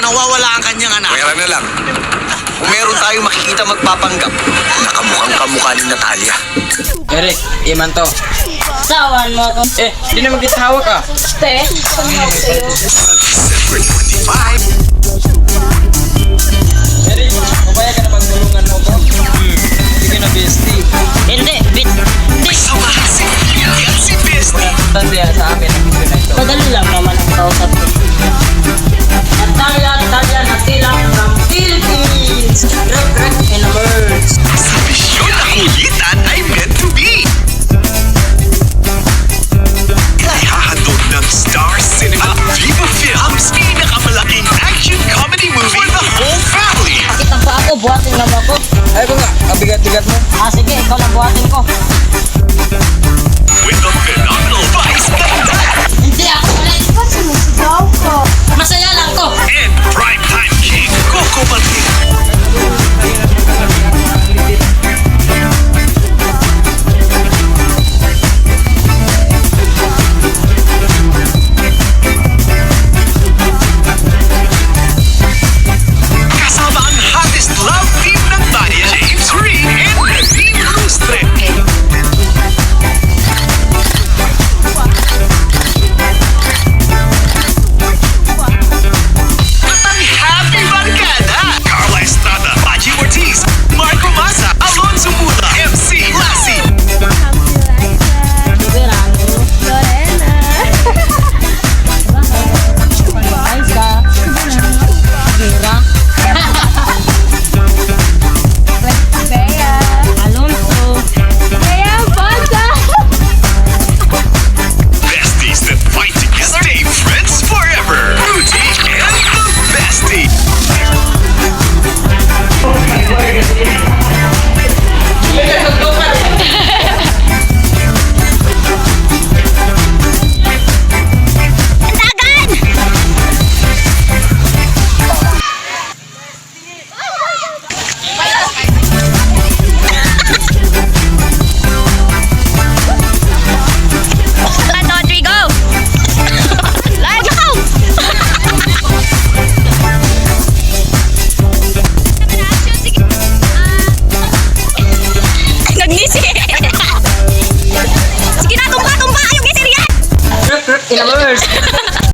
nawawala ang kanyang anak. Pera na lang. Kung meron tayong makikita magpapanggap, nakamukhang kamukha ni Natalia. Eric, iman to. Sawan mo ako. Di naman kita hawak ah. Te, panghawak sa'yo. December 25. Eric, papaya ka na pagtulungan mo ko? Sige na, bestie. Hindi, bit. Hindi. Samahan si Lia at si Bestie. Tandiya sa amin ang video na ito. Madali lang naman ang kausap ko. Natalia Natila from Philippines. Rek in the words. Sa misyon na kulitan ay meant to be. Ihahatid ng Star Cinema at Viva Films pinakamalaking action comedy movie for the whole family. Pakita pa ako, buhatin na ba ako? Ay ko nga, kabigat-bigat mo. Sige, ikaw lang buhatin ko. With the phenomenal Vice Ganda Hindi ako ulit. Ba't sumisigaw ko? Masaya lang ko. and primetime king Coco Martin. Kasama ang hottest love team ng Tanya James Reid and Nadine Lustre. At ang happy barkada! Carla Estrada, Pachi Ortiz, Marco Masa, Alonzo Mula, MC Lassie. Verano. Lorena. Aiza. Vera. Bea. Alonso. Bea Banda. Besties that fight together, stay friends forever. Rudy and the Bestie. Nagnisi. Sige na, tumpa. Ayong gisir yan. Rek in the words.